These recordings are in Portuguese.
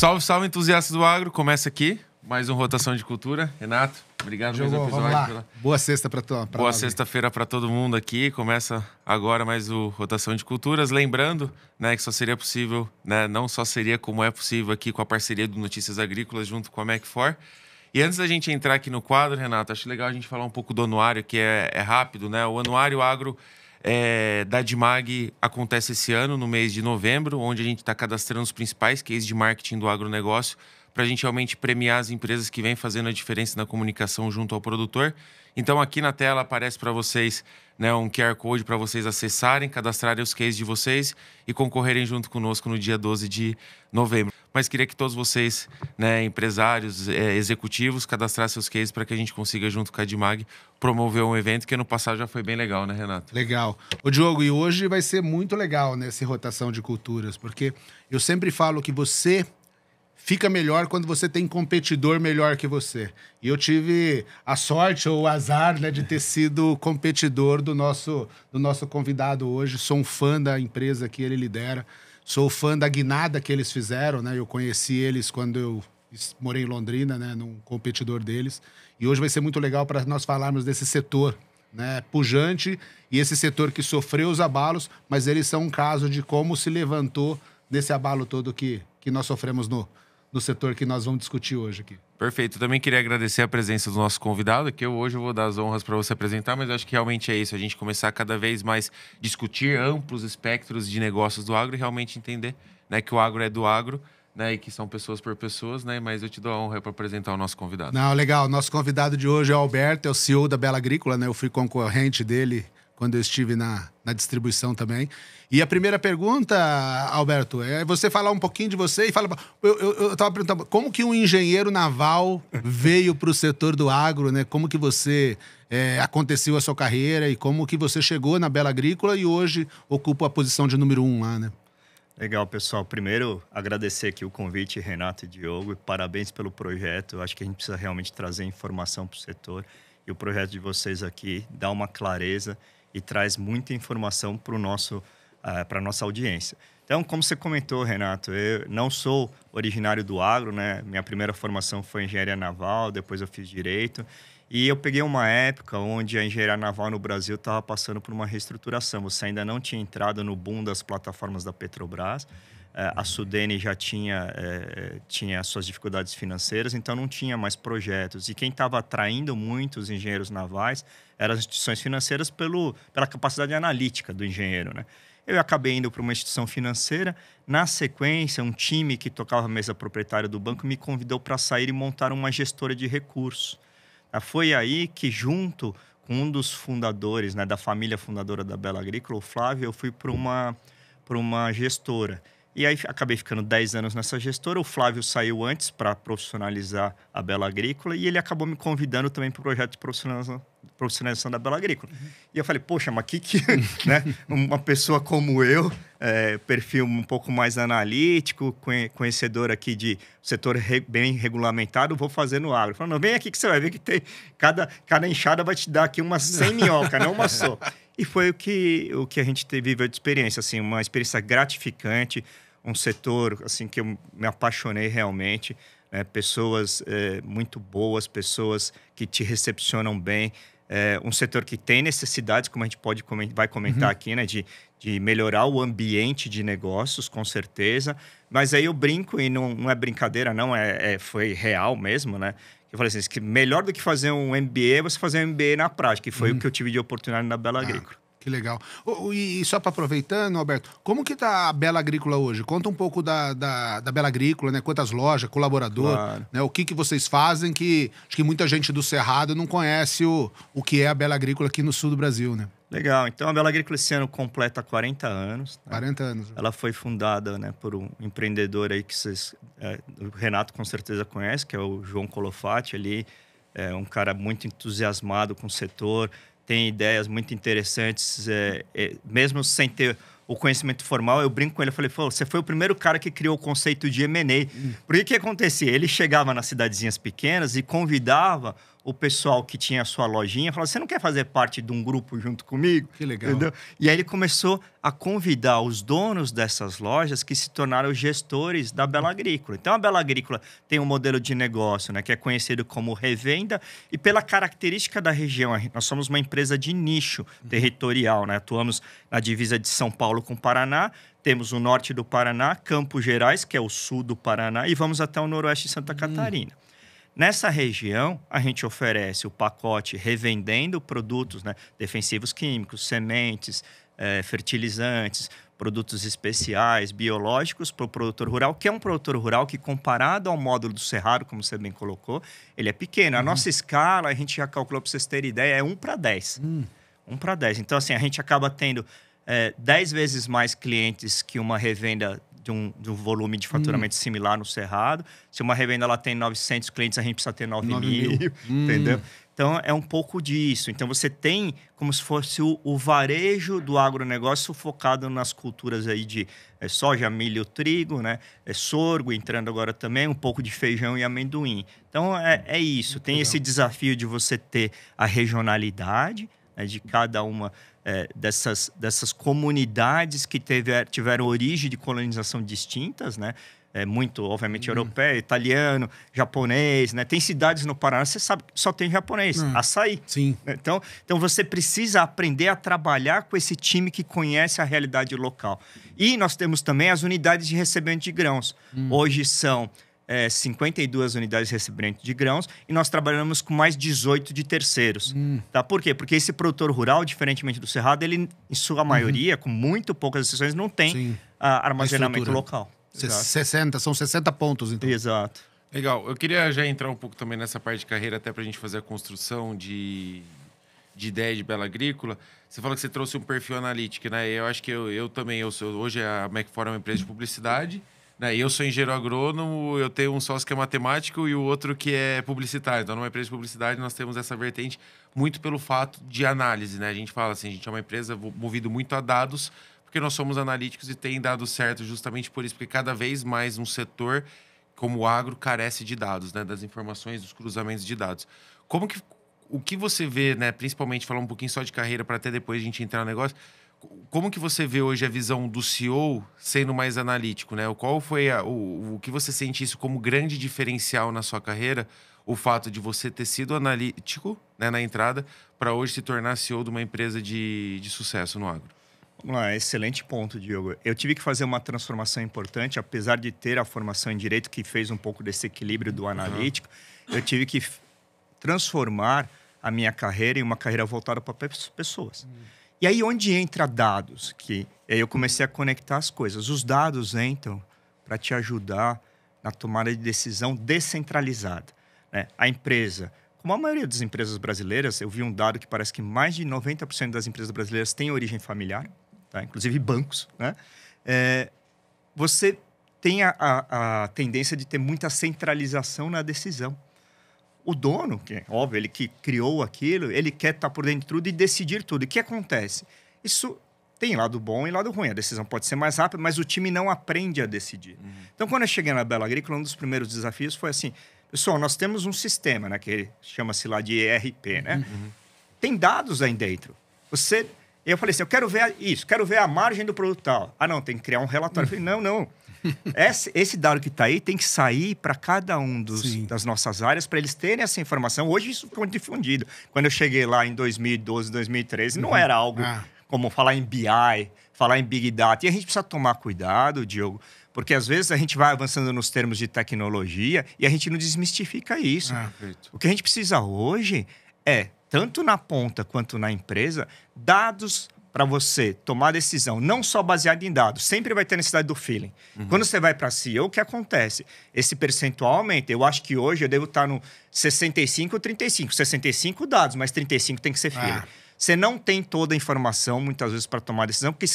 Salve, salve, entusiastas do agro. Começa aqui mais um Rotação de Cultura. Renato, obrigado pelo episódio. Boa sexta para todos. Boa sexta-feira para todo mundo aqui. Começa agora mais o Rotação de Culturas. Lembrando, né, que só seria possível, né, não só seria como é possível aqui com a parceria do Notícias Agrícolas junto com a Mac4. E antes da gente entrar aqui no quadro, Renato, acho legal a gente falar um pouco do anuário, que é rápido, né? O anuário agro da Adimag acontece esse ano, no mês de novembro, onde a gente está cadastrando os principais cases de marketing do agronegócio para a gente realmente premiar as empresas que vêm fazendo a diferença na comunicação junto ao produtor. Então, aqui na tela aparece para vocês, né, um QR Code para vocês acessarem, cadastrarem os cases de vocês e concorrerem junto conosco no dia 12 de novembro. Mas queria que todos vocês, né, empresários, executivos, cadastrassem seus cases para que a gente consiga, junto com a Adimag, promover um evento que no passado já foi bem legal, né, Renato? Legal. Ô, Diogo, e hoje vai ser muito legal nessa rotação de culturas, porque eu sempre falo que você fica melhor quando você tem competidor melhor que você. E eu tive a sorte ou o azar, né, de ter sido competidor do nosso convidado hoje. Sou um fã da empresa que ele lidera. Sou fã da guinada que eles fizeram, né? Eu conheci eles quando eu morei em Londrina, né, num competidor deles. E hoje vai ser muito legal para nós falarmos desse setor, né, pujante, e esse setor que sofreu os abalos, mas eles são um caso de como se levantou nesse abalo todo que nós sofremos no setor que nós vamos discutir hoje aqui. Perfeito. Também queria agradecer a presença do nosso convidado, que hoje eu vou dar as honras para você apresentar, mas eu acho que realmente é isso, a gente começar a cada vez mais discutir amplos espectros de negócios do agro e realmente entender, né, que o agro é do agro, né, e que são pessoas por pessoas, né, mas eu te dou a honra para apresentar o nosso convidado. Não, legal. Nosso convidado de hoje é o Alberto, é o CEO da Bela Agrícola, né, eu fui concorrente dele quando eu estive na distribuição também. E a primeira pergunta, Alberto, é você falar um pouquinho de você e falar... Eu estava perguntando, como que um engenheiro naval veio para o setor do agro, né? Como que você aconteceu a sua carreira e como que você chegou na Bela Agrícola e hoje ocupa a posição de número 1 lá, né? Legal, pessoal. Primeiro, agradecer aqui o convite, Renato e Diogo, e parabéns pelo projeto. Eu acho que a gente precisa realmente trazer informação para o setor e o projeto de vocês aqui dá uma clareza e traz muita informação para a nossa audiência. Então, como você comentou, Renato, eu não sou originário do agro, né? Minha primeira formação foi engenharia naval, depois eu fiz direito. E eu peguei uma época onde a engenharia naval no Brasil estava passando por uma reestruturação. Você ainda não tinha entrado no boom das plataformas da Petrobras. A Sudene já tinha suas dificuldades financeiras, então não tinha mais projetos. E quem estava atraindo muitos engenheiros navais eram as instituições financeiras pela capacidade analítica do engenheiro, né? Eu acabei indo para uma instituição financeira. Na sequência, um time que tocava a mesa proprietária do banco me convidou para sair e montar uma gestora de recursos. Foi aí que, junto com um dos fundadores, né, da família fundadora da Bela Agrícola, o Flávio, eu fui para uma gestora. E aí acabei ficando 10 anos nessa gestora. O Flávio saiu antes para profissionalizar a Bela Agrícola e ele acabou me convidando também para o projeto de profissionalização da Bela Agrícola. E eu falei, poxa, mas né, uma pessoa como eu, perfil um pouco mais analítico, conhecedor aqui de setor bem regulamentado, vou fazer no agro. Falei, não, vem aqui que você vai ver que tem cada enxada vai te dar aqui umas 100 minhocas, não uma só. E foi o que a gente viveu de experiência, assim, uma experiência gratificante, um setor assim, que eu me apaixonei realmente, né? Pessoas muito boas, pessoas que te recepcionam bem, um setor que tem necessidades, como a gente vai comentar aqui, né? De melhorar o ambiente de negócios, com certeza. Mas aí eu brinco, e não é brincadeira, não, foi real mesmo, né? Eu falei assim, que melhor do que fazer um MBA é você fazer um MBA na prática, que foi o que eu tive de oportunidade na Bela Agrícola. Que legal. E só para aproveitando, Alberto, como que tá a Bela Agrícola hoje? Conta um pouco da Bela Agrícola, né? Quantas lojas, colaborador, claro, né? O que vocês fazem que acho que muita gente do Cerrado não conhece o que é a Bela Agrícola aqui no sul do Brasil, né? Legal. Então, a Bela Agrícola esse ano completa 40 anos. Né? 40 anos. Ela foi fundada, né, por um empreendedor aí que o Renato com certeza conhece, que é o João Colofatti. Ele é um cara muito entusiasmado com o setor, tem ideias muito interessantes, mesmo sem ter o conhecimento formal. Eu brinco com ele, eu falei, você foi o primeiro cara que criou o conceito de M&A. Por que acontecia? Ele chegava nas cidadezinhas pequenas e convidava o pessoal que tinha a sua lojinha falava: você não quer fazer parte de um grupo junto comigo? Que legal. Entendeu? E aí ele começou a convidar os donos dessas lojas que se tornaram gestores da Bela Agrícola. Então a Bela Agrícola tem um modelo de negócio, né, que é conhecido como revenda, e pela característica da região, nós somos uma empresa de nicho territorial, né? Atuamos na divisa de São Paulo com o Paraná, temos o norte do Paraná, Campos Gerais, que é o sul do Paraná, e vamos até o noroeste de Santa Catarina. Nessa região, a gente oferece o pacote revendendo produtos, né, defensivos químicos, sementes, fertilizantes, produtos especiais, biológicos para o produtor rural, que é um produtor rural que, comparado ao módulo do Cerrado, como você bem colocou, ele é pequeno. A nossa escala, a gente já calculou, para vocês terem ideia, é 1 para 10. 1 para 10. Então, assim, a gente acaba tendo 10 vezes mais clientes que uma revenda de um volume de faturamento similar no Cerrado. Se uma revenda ela tem 900 clientes, a gente precisa ter 9.000, entendeu? Então, é um pouco disso. Então, você tem como se fosse o varejo do agronegócio focado nas culturas aí de soja, milho, trigo, né? Sorgo entrando agora também, um pouco de feijão e amendoim. Então, é isso. Tem esse desafio de você ter a regionalidade, né, de cada uma dessas comunidades que tiveram origem de colonização distintas, né? Muito, obviamente, europeu, italiano, japonês, né? Tem cidades no Paraná, você sabe que só tem japonês, açaí. Sim. Então, você precisa aprender a trabalhar com esse time que conhece a realidade local. E nós temos também as unidades de recebimento de grãos. Hoje são 52 unidades de recebimento de grãos e nós trabalhamos com mais 18 de terceiros. Tá? Por quê? Porque esse produtor rural, diferentemente do Cerrado, ele, em sua maioria, com muito poucas exceções, não tem armazenamento local. São 60 pontos, então. Exato. Legal. Eu queria já entrar um pouco também nessa parte de carreira, até para a gente fazer a construção de ideia de Bela Agrícola. Você falou que você trouxe um perfil analítico, né? Eu acho que eu também, hoje a Macfor é uma empresa de publicidade, né? Eu sou engenheiro agrônomo, eu tenho um sócio que é matemático e o outro que é publicitário. Então, numa empresa de publicidade, nós temos essa vertente muito pelo fato de análise, né? A gente fala assim, a gente é uma empresa movida muito a dados, porque nós somos analíticos e tem dado certo justamente por isso, porque cada vez mais um setor como o agro carece de dados, né? Das informações, dos cruzamentos de dados. O que você vê, né? Principalmente falar um pouquinho só de carreira para até depois a gente entrar no negócio. Como que você vê hoje a visão do CEO sendo mais analítico, né? Qual foi o que você sente isso como grande diferencial na sua carreira? O fato de você ter sido analítico, né, na entrada para hoje se tornar CEO de uma empresa de sucesso no agro. Vamos lá, excelente ponto, Diogo. Eu tive que fazer uma transformação importante, apesar de ter a formação em Direito, que fez um pouco desse equilíbrio do analítico, eu tive que transformar a minha carreira em uma carreira voltada para pessoas. E aí, onde entra dados? Aí eu comecei a conectar as coisas. Os dados entram para te ajudar na tomada de decisão descentralizada, né? A empresa, como a maioria das empresas brasileiras, eu vi um dado que parece que mais de 90% das empresas brasileiras têm origem familiar, tá? Inclusive bancos, né? Você tem a tendência de ter muita centralização na decisão. O dono, que é óbvio, ele que criou aquilo, ele quer estar por dentro de tudo e decidir tudo. E o que acontece? Isso tem lado bom e lado ruim. A decisão pode ser mais rápida, mas o time não aprende a decidir. Então, quando eu cheguei na Bela Agrícola, um dos primeiros desafios foi assim, pessoal, nós temos um sistema, né, que chama-se lá de ERP, né? Tem dados aí dentro. Eu falei assim, eu quero ver isso, quero ver a margem do produto tal. Ah, não, tem que criar um relatório. Eu falei, não. Esse dado que está aí tem que sair para cada um das nossas áreas para eles terem essa informação. Hoje isso ficou difundido. Quando eu cheguei lá em 2012, 2013, não era algo como falar em BI, falar em Big Data. E a gente precisa tomar cuidado, Diogo, porque às vezes a gente vai avançando nos termos de tecnologia e a gente não desmistifica isso. O que a gente precisa hoje é, tanto na ponta quanto na empresa, dados para você tomar decisão, não só baseado em dados, sempre vai ter necessidade do feeling. Quando você vai para CEO, o que acontece? Esse percentual aumenta. Eu acho que hoje eu devo estar no 65 ou 35. 65 dados, mas 35 tem que ser feeling. Você não tem toda a informação, muitas vezes, para tomar decisão, porque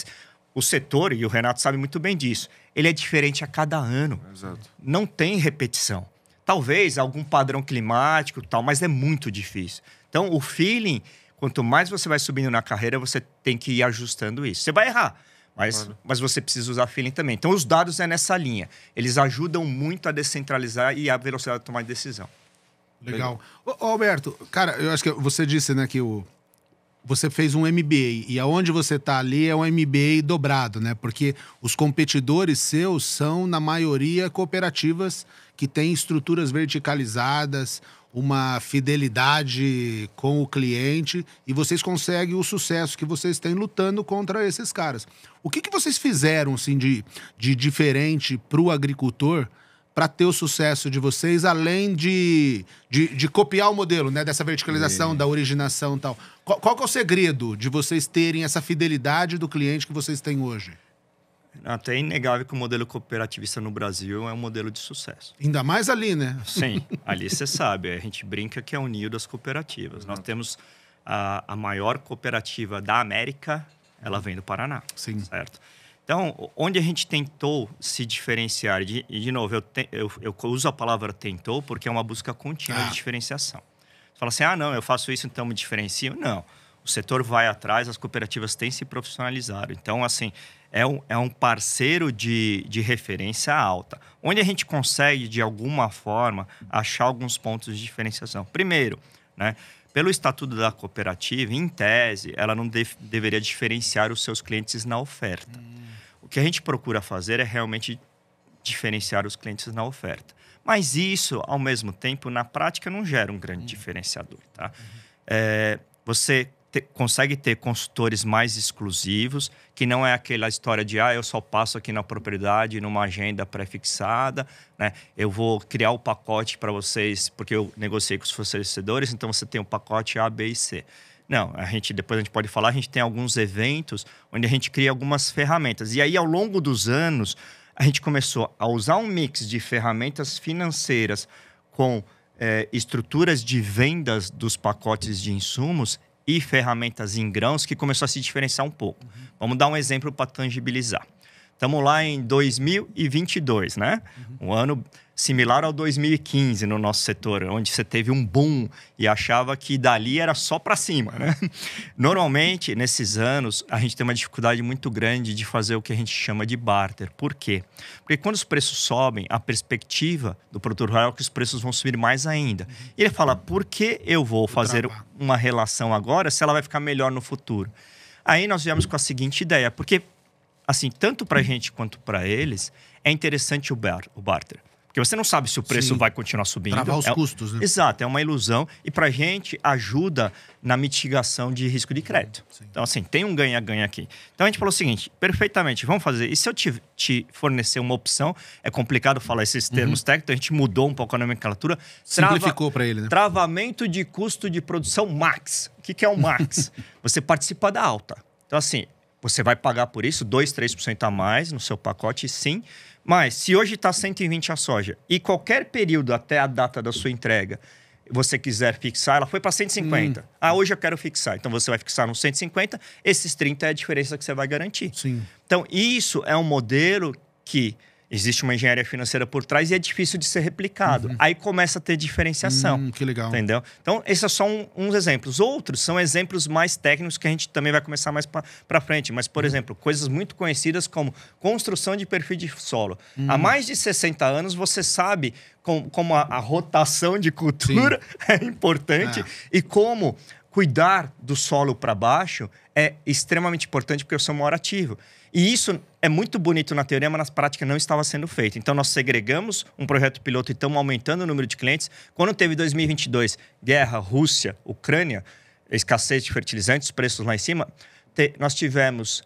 o setor, e o Renato sabe muito bem disso, ele é diferente a cada ano. Exato. Não tem repetição. Talvez algum padrão climático, tal, mas é muito difícil. Então, o feeling... Quanto mais você vai subindo na carreira, você tem que ir ajustando isso. Você vai errar, mas você precisa usar feeling também. Então, os dados é nessa linha. Eles ajudam muito a descentralizar e a velocidade de tomar de decisão. Legal. Ô, Alberto, cara, eu acho que você disse, né, que você fez um MBA e aonde você tá ali é um MBA dobrado, né? Porque os competidores seus são, na maioria, cooperativas que têm estruturas verticalizadas, uma fidelidade com o cliente e vocês conseguem o sucesso que vocês têm lutando contra esses caras. O que vocês fizeram, assim, de diferente para o agricultor para ter o sucesso de vocês, além de copiar o modelo, né? Dessa verticalização, da originação e tal. Qual que é o segredo de vocês terem essa fidelidade do cliente que vocês têm hoje? Até é inegável que o modelo cooperativista no Brasil é um modelo de sucesso. Ainda mais ali, né? Sim, ali você sabe, a gente brinca que é o ninho das cooperativas. Nós temos a maior cooperativa da América, ela vem do Paraná. Sim. Certo? Então, onde a gente tentou se diferenciar, e de novo, eu uso a palavra tentou porque é uma busca contínua de diferenciação. Você fala assim, não, eu faço isso, então me diferencio. Não, o setor vai atrás, as cooperativas têm se profissionalizado. Então, assim, é um parceiro de referência alta, onde a gente consegue, de alguma forma, achar alguns pontos de diferenciação. Primeiro, né, pelo estatuto da cooperativa, em tese, ela não deveria diferenciar os seus clientes na oferta. O que a gente procura fazer é realmente diferenciar os clientes na oferta. Mas isso, ao mesmo tempo, na prática, não gera um grande diferenciador. Tá? Você consegue ter consultores mais exclusivos, que não é aquela história de eu só passo aqui na propriedade, numa agenda pré-fixada, né? Eu vou criar o pacote para vocês, porque eu negociei com os fornecedores, então você tem o pacote A, B e C. Não, depois a gente pode falar, a gente tem alguns eventos onde a gente cria algumas ferramentas. E aí, ao longo dos anos, a gente começou a usar um mix de ferramentas financeiras com estruturas de vendas dos pacotes de insumos e ferramentas em grãos que começou a se diferenciar um pouco. Vamos dar um exemplo para tangibilizar. Estamos lá em 2022, né? Um ano similar ao 2015 no nosso setor, onde você teve um boom e achava que dali era só para cima, né? Normalmente, nesses anos, a gente tem uma dificuldade muito grande de fazer o que a gente chama de barter. Por quê? Porque quando os preços sobem, a perspectiva do produtor rural é que os preços vão subir mais ainda. E ele fala, por que eu vou fazer uma relação agora se ela vai ficar melhor no futuro? Aí nós viemos com a seguinte ideia, porque assim, tanto para a gente quanto para eles, é interessante o barter. Porque você não sabe se o preço vai continuar subindo. Travar os custos, né? Exato, é uma ilusão. E para a gente, ajuda na mitigação de risco de crédito. Então, assim, tem um ganha-ganha aqui. Então, a gente falou o seguinte, perfeitamente, vamos fazer. E se eu te fornecer uma opção, é complicado falar esses termos técnicos, a gente mudou um pouco a nomenclatura. Simplificou para ele, né? Travamento de custo de produção max. O que é o max? Você participa da alta. Então, assim, você vai pagar por isso 2%, 3% a mais no seu pacote, sim. Mas se hoje está 120 a soja e qualquer período até a data da sua entrega você quiser fixar, ela foi para 150. Hoje eu quero fixar. Então você vai fixar no 150, esses 30 é a diferença que você vai garantir. Sim. Então isso é um modelo que existe uma engenharia financeira por trás e é difícil de ser replicado. Aí começa a ter diferenciação. Que legal. Entendeu? Então, esses são uns exemplos. Outros são exemplos mais técnicos que a gente também vai começar mais para frente. Mas, por exemplo, coisas muito conhecidas como construção de perfil de solo. Há mais de 60 anos, você sabe como a rotação de cultura é importante e como cuidar do solo para baixo é extremamente importante porque é o seu maior ativo. E isso é muito bonito na teoria, mas na prática não estava sendo feito. Então, nós segregamos um projeto piloto e estamos aumentando o número de clientes. Quando teve 2022, guerra, Rússia, Ucrânia, escassez de fertilizantes, preços lá em cima, nós tivemos,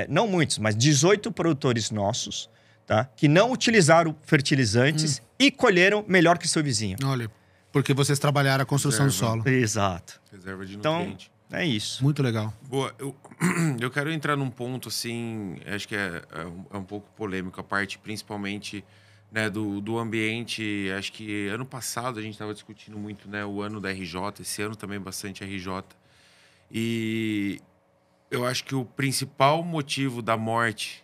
não muitos, mas 18 produtores nossos, tá, que não utilizaram fertilizantes e colheram melhor que seu vizinho. Olha, porque vocês trabalharam a construção do solo. Exato. Reserva de nutriente. Então, é isso. Muito legal. Boa, eu quero entrar num ponto, assim, acho que é um pouco polêmico, a parte principalmente, né, do ambiente. Acho que ano passado a gente estava discutindo muito, né, o ano da RJ, esse ano também bastante RJ. E eu acho que o principal motivo da morte,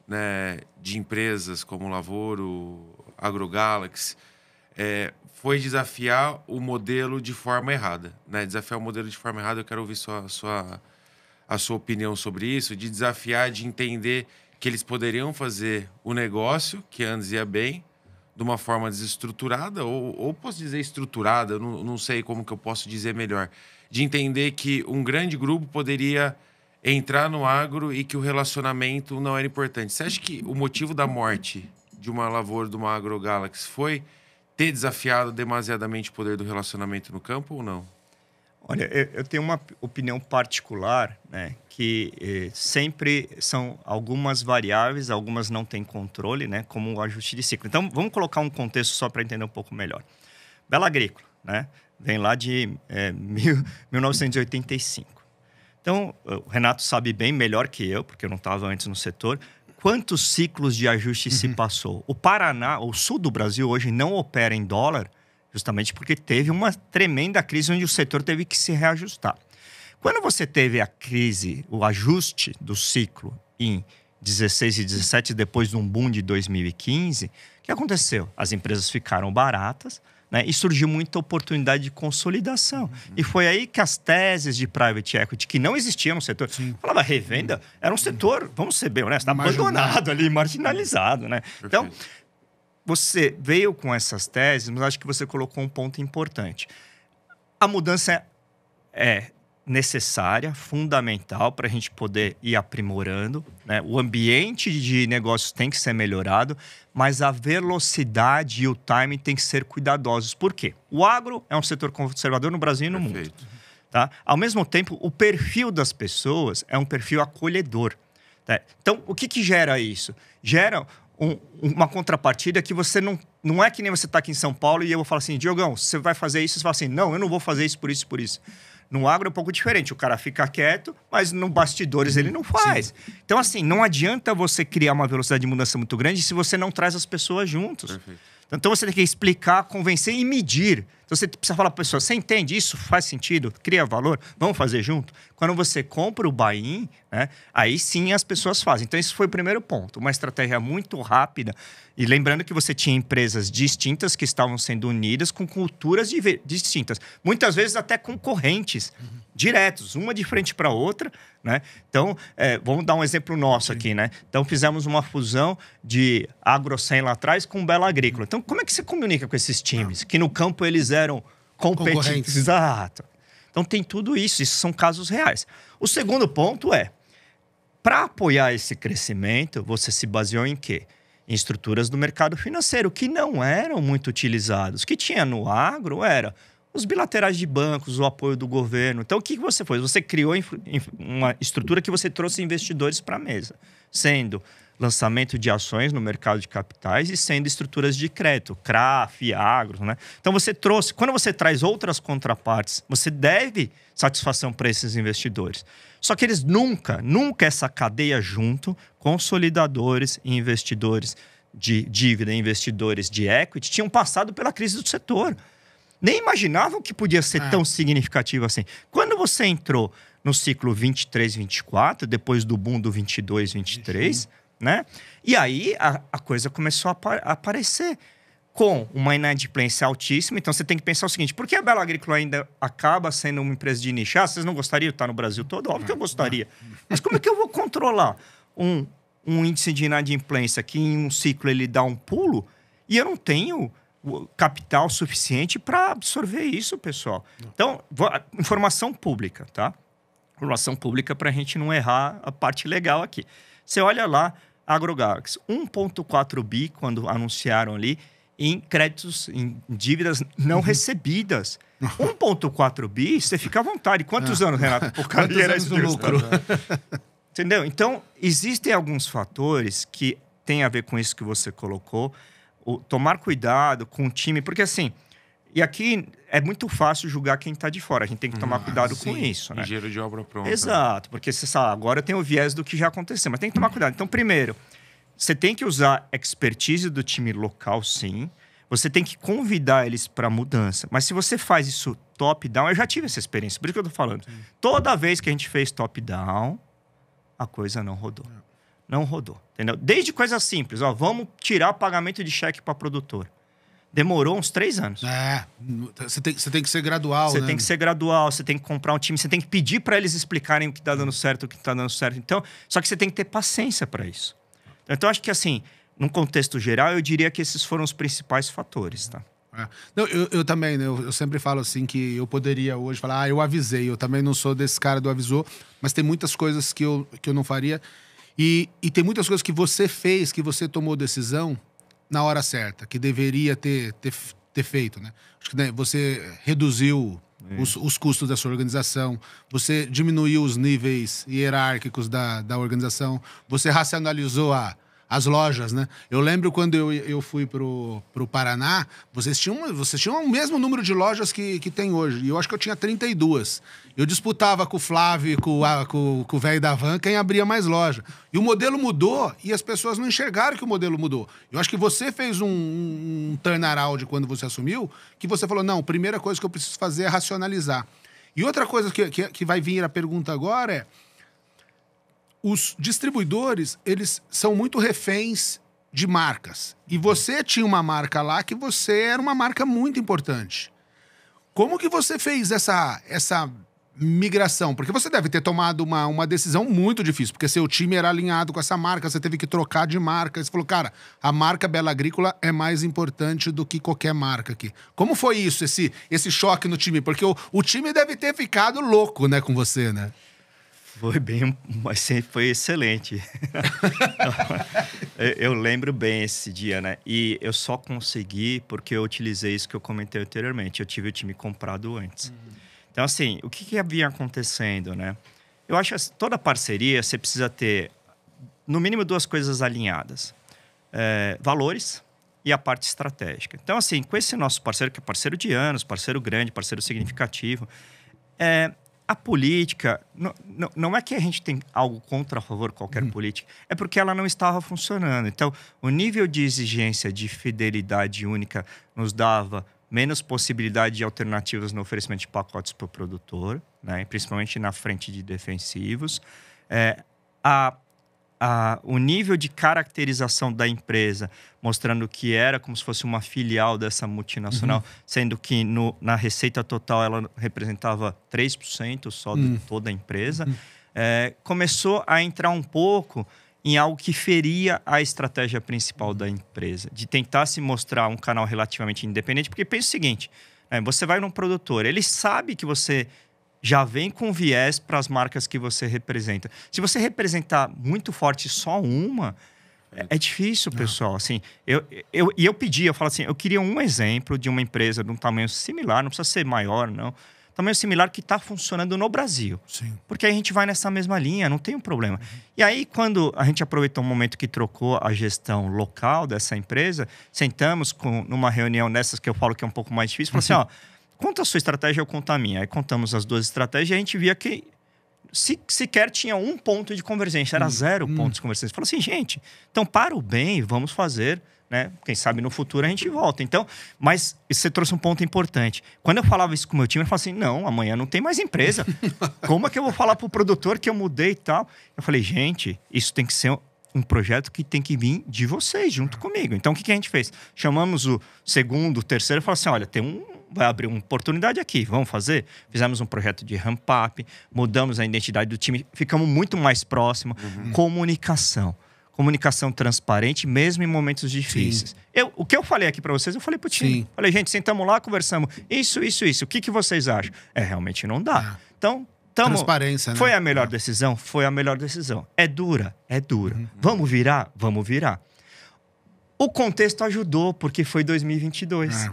né, de empresas como Lavoro, AgroGalaxy, foi desafiar o modelo de forma errada, né? Desafiar o modelo de forma errada, eu quero ouvir a sua opinião sobre isso, de desafiar, de entender que eles poderiam fazer o negócio, que antes ia bem, de uma forma desestruturada, ou posso dizer estruturada, eu não sei como que eu posso dizer melhor, de entender que um grande grupo poderia entrar no agro e que o relacionamento não era importante. Você acha que o motivo da morte de uma lavoura, de uma AgroGalaxy, foi ter desafiado demasiadamente o poder do relacionamento no campo ou não? Olha, eu tenho uma opinião particular, né, que sempre são algumas variáveis, algumas não têm controle, né, como o ajuste de ciclo. Então, vamos colocar um contexto só para entender um pouco melhor. Bela Agrícola, né, vem lá de 1985. Então, o Renato sabe bem, melhor que eu, porque eu não estava antes no setor, quantos ciclos de ajuste se passou. O Paraná, o sul do Brasil, hoje não opera em dólar, justamente porque teve uma tremenda crise onde o setor teve que se reajustar. Quando você teve a crise, o ajuste do ciclo em 16 e 17, depois de um boom de 2015, o que aconteceu? As empresas ficaram baratas, né, e surgiu muita oportunidade de consolidação. E foi aí que as teses de private equity, que não existiam no setor, falava revenda, era um setor, vamos ser bem honestos, abandonado ali, marginalizado, né? Então, você veio com essas teses, mas acho que você colocou um ponto importante. A mudança é necessária, fundamental para a gente poder ir aprimorando, né? O ambiente de negócios tem que ser melhorado, mas a velocidade e o timing tem que ser cuidadosos. Por quê? O agro é um setor conservador no Brasil e no mundo. Tá? Ao mesmo tempo, o perfil das pessoas é um perfil acolhedor. Tá? Então, o que gera isso? Gera uma contrapartida que você não é que nem você está aqui em São Paulo e eu vou falar assim, Diogão, você vai fazer isso? Você fala assim, não, eu não vou fazer isso por isso, por isso. No agro é um pouco diferente, o cara fica quieto, mas no bastidores ele não faz. Sim. Então, assim, não adianta você criar uma velocidade de mudança muito grande se você não traz as pessoas juntos. Perfeito. Então, você tem que explicar, convencer e medir. Então, você precisa falar para a pessoa, você entende isso? Faz sentido? Cria valor? Vamos fazer junto? Quando você compra o buy-in, né, aí sim as pessoas fazem. Então, esse foi o primeiro ponto. Uma estratégia muito rápida. E lembrando que você tinha empresas distintas que estavam sendo unidas com culturas distintas. Muitas vezes até concorrentes, diretos, uma de frente para a outra, né? Então, vamos dar um exemplo nosso aqui, né? Então, fizemos uma fusão de AgroSem lá atrás com Bela Agrícola. Então, como é que você comunica com esses times? Que no campo eles eram competentes. Exato. Então, tem tudo isso. Isso são casos reais. O segundo ponto é, para apoiar esse crescimento, você se baseou em quê? Em estruturas do mercado financeiro, que não eram muito utilizados. O que tinha no agro era os bilaterais de bancos, o apoio do governo. Então, o que você fez? Você criou uma estrutura que você trouxe investidores para a mesa, sendo lançamento de ações no mercado de capitais e sendo estruturas de crédito, CRA, Agro, né? Então, você trouxe... Quando você traz outras contrapartes, você deve satisfação para esses investidores. Só que eles nunca essa cadeia junto, consolidadores e investidores de dívida, investidores de equity, tinham passado pela crise do setor. Nem imaginavam que podia ser tão significativo assim. Quando você entrou no ciclo 23, 24, depois do boom do 22, 23, né? E aí a coisa começou a aparecer com uma inadimplência altíssima. Então, você tem que pensar o seguinte, por que a Bela Agrícola ainda acaba sendo uma empresa de nicho? Vocês não gostariam de estar no Brasil todo? Óbvio que eu gostaria. Mas como é que eu vou controlar um índice de inadimplência que em um ciclo ele dá um pulo e eu não tenho capital suficiente para absorver isso, pessoal? Então, informação pública, tá? Informação pública para a gente não errar a parte legal aqui. Você olha lá, AgroGalaxy, 1,4 bi quando anunciaram ali, em créditos, em dívidas não recebidas. 1,4 bi, você fica à vontade. Quantos anos, Renato? Por quantos anos do lucro? Entendeu? Então, existem alguns fatores que têm a ver com isso que você colocou. Tomar cuidado com o time, porque assim... E aqui é muito fácil julgar quem está de fora. A gente tem que tomar cuidado com isso, né? Engenheiro de obra pronta. Exato, porque você sabe, agora tem o viés do que já aconteceu, mas tem que tomar cuidado. Então, primeiro... Você tem que usar expertise do time local, sim. Você tem que convidar eles para mudança. Mas se você faz isso top-down, eu já tive essa experiência, por isso que eu tô falando. Sim. Toda vez que a gente fez top-down, a coisa não rodou. Não rodou, entendeu? Desde coisas simples, vamos tirar pagamento de cheque para produtor. Demorou uns 3 anos. Você tem que ser gradual, Você tem que ser gradual, você tem que comprar um time, você tem que pedir para eles explicarem o que está dando certo, o que está dando certo. Então, só que você tem que ter paciência para isso. Então, acho que assim, num contexto geral, eu diria que esses foram os principais fatores, tá? Não, eu também, né? Eu sempre falo assim que eu poderia hoje falar, eu avisei. Eu também não sou desse cara do avisou, mas tem muitas coisas que eu não faria. E tem muitas coisas que você fez, que você tomou decisão na hora certa, que deveria ter feito, né? Acho que, né, você reduziu os custos da sua organização, você diminuiu os níveis hierárquicos da organização, você racionalizou as lojas, né? Eu lembro quando eu fui pro Paraná, vocês tinham o mesmo número de lojas que tem hoje. E eu acho que eu tinha 32. Eu disputava com o Flávio e com o velho da van quem abria mais loja. E o modelo mudou e as pessoas não enxergaram que o modelo mudou. Eu acho que você fez um turnaround quando você assumiu, que você falou, não, a primeira coisa que eu preciso fazer é racionalizar. E outra coisa que vai vir a pergunta agora é, os distribuidores, eles são muito reféns de marcas. E você tinha uma marca lá que você era uma marca muito importante. Como que você fez essa migração? Porque você deve ter tomado uma decisão muito difícil, porque seu time era alinhado com essa marca, você teve que trocar de marca. Você falou, cara, a marca Bela Agrícola é mais importante do que qualquer marca aqui. Como foi isso, esse choque no time? Porque o time deve ter ficado louco, né, com você, né? Foi bem, mas sempre foi excelente. Eu lembro bem esse dia, né? E eu só consegui porque eu utilizei isso que eu comentei anteriormente. Eu tive o time comprado antes. Então, assim, o que havia acontecendo, né? Eu acho que toda parceria você precisa ter, no mínimo, duas coisas alinhadas. Valores e a parte estratégica. Então, assim, com esse nosso parceiro, que é parceiro de anos, parceiro grande, parceiro significativo, a política, não é que a gente tem algo contra a favor de qualquer política, é porque ela não estava funcionando. Então, o nível de exigência de fidelidade única nos dava menos possibilidade de alternativas no oferecimento de pacotes para o produtor, né? Principalmente na frente de defensivos. O nível de caracterização da empresa, mostrando que era como se fosse uma filial dessa multinacional, sendo que na receita total ela representava 3% só de toda a empresa, começou a entrar um pouco em algo que feria a estratégia principal da empresa, de tentar se mostrar um canal relativamente independente, porque pensa o seguinte, você vai num produtor, ele sabe que você já vem com viés para as marcas que você representa. Se você representar muito forte só uma, é difícil, pessoal. Assim, eu falo assim, eu queria um exemplo de uma empresa de um tamanho similar, não precisa ser maior, não. Tamanho similar que está funcionando no Brasil. Sim. Porque a gente vai nessa mesma linha, não tem um problema. E aí, quando a gente aproveitou um momento que trocou a gestão local dessa empresa, sentamos numa reunião dessas que eu falo que é um pouco mais difícil, falou assim, ó, conta a sua estratégia, eu conto a minha. Aí contamos as duas estratégias e a gente via que sequer tinha um ponto de convergência, era 0 pontos de convergência. Falou assim, gente, então para o bem, vamos fazer, né? Quem sabe no futuro a gente volta. Então, mas você trouxe um ponto importante. Quando eu falava isso com o meu time, eu falava assim, não, amanhã não tem mais empresa. Como é que eu vou falar pro produtor que eu mudei e tal? Eu falei, gente, isso tem que ser um projeto que tem que vir de vocês, junto comigo. Então, o que a gente fez? Chamamos o segundo, o terceiro e falou assim, olha, vai abrir uma oportunidade aqui, vamos fazer? Fizemos um projeto de ramp-up, mudamos a identidade do time, ficamos muito mais próximos. Comunicação transparente, mesmo em momentos difíceis. O que eu falei aqui para vocês, eu falei pro time. Falei, gente, sentamos lá, conversamos. Isso. O que vocês acham? Realmente não dá. Então, transparência, né? Foi a melhor decisão? Foi a melhor decisão. É dura? É dura. Vamos virar? Vamos virar. O contexto ajudou, porque foi 2022.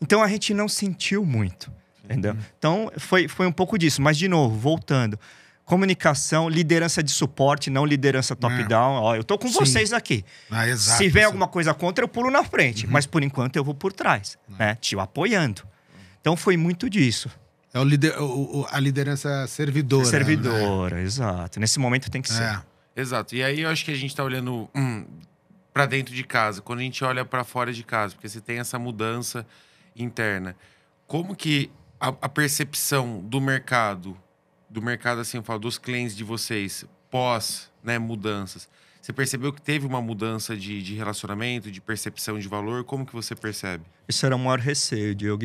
Então, a gente não sentiu muito, entendeu? Então, foi um pouco disso. Mas, de novo, voltando. Comunicação, liderança de suporte, não liderança top-down. Ó, eu tô com vocês aqui. Exato, se vem alguma coisa contra, eu pulo na frente. Mas, por enquanto, eu vou por trás, né? Te apoiando. Então, foi muito disso. É a liderança servidora. Servidora, exato. Nesse momento tem que ser. Exato. E aí, eu acho que a gente tá olhando para dentro de casa, quando a gente olha para fora de casa, porque você tem essa mudança interna. Como que a percepção do mercado assim, eu falo, dos clientes de vocês, pós, né, mudanças, você percebeu que teve uma mudança de relacionamento, de percepção de valor? Como que você percebe? Isso era o maior receio, Diogo.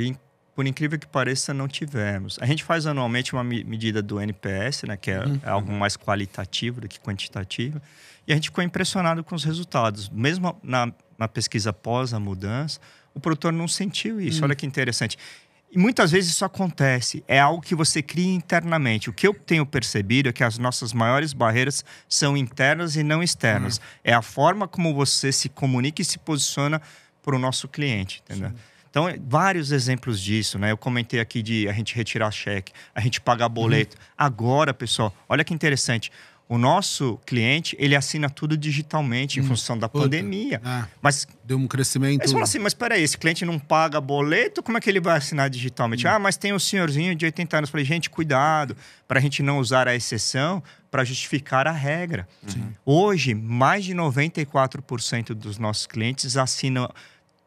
por incrível que pareça, não tivemos. A gente faz anualmente uma medida do NPS, né, que é algo mais qualitativo do que quantitativo, e a gente ficou impressionado com os resultados. Mesmo na pesquisa pós a mudança, o produtor não sentiu isso. Olha que interessante. E muitas vezes isso acontece. É algo que você cria internamente. O que eu tenho percebido é que as nossas maiores barreiras são internas e não externas. É a forma como você se comunica e se posiciona para o nosso cliente, entendeu? Sim. Então, vários exemplos disso, né? Eu comentei aqui de a gente retirar cheque, a gente pagar boleto. Agora, pessoal, olha que interessante. O nosso cliente, ele assina tudo digitalmente em função da pandemia. Mas deu um crescimento... Você fala assim, mas peraí, esse cliente não paga boleto, como é que ele vai assinar digitalmente? Mas tem um senhorzinho de 80 anos. Eu falei, gente, cuidado, para a gente não usar a exceção para justificar a regra. Hoje, mais de 94% dos nossos clientes assinam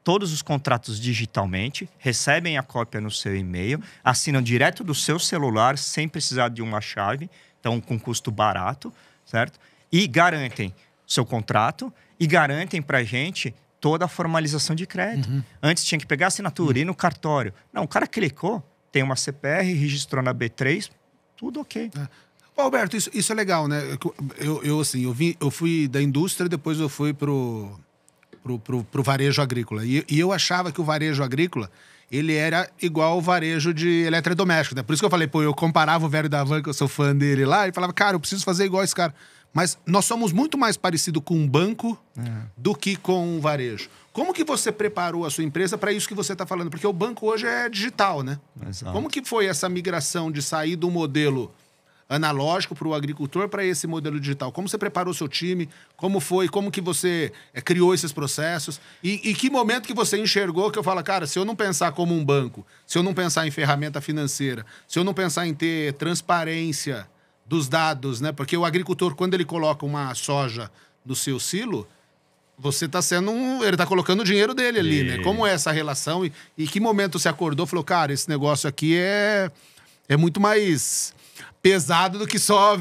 todos os contratos digitalmente, recebem a cópia no seu e-mail, assinam direto do seu celular, sem precisar de uma chave, então com custo barato, certo? E garantem seu contrato e garantem para a gente toda a formalização de crédito. Antes tinha que pegar a assinatura, ir no cartório. Não, o cara clicou, tem uma CPR, registrou na B3, tudo ok. Alberto, isso é legal, né? Eu fui da indústria, depois eu fui pro varejo agrícola. E eu achava que o varejo agrícola, ele era igual o varejo de eletrodoméstico, né? Por isso que eu falei, eu comparava o velho da Van, que eu sou fã dele lá, e falava, cara, eu preciso fazer igual esse cara. Mas nós somos muito mais parecidos com um banco do que com um varejo. Como que você preparou a sua empresa para isso que você está falando? Porque o banco hoje é digital, né? Exato. Como que foi essa migração de sair do modelo analógico para o agricultor para esse modelo digital? Como você preparou o seu time? Como foi? Como que você criou esses processos? E que momento que você enxergou que eu falo, cara, se eu não pensar como um banco, se eu não pensar em ferramenta financeira, se eu não pensar em ter transparência dos dados, né? Porque o agricultor, quando ele coloca uma soja no seu silo, você está sendo ele está colocando o dinheiro dele ali, né? Como é essa relação? E que momento você acordou e falou, cara, esse negócio aqui é muito mais pesado do que só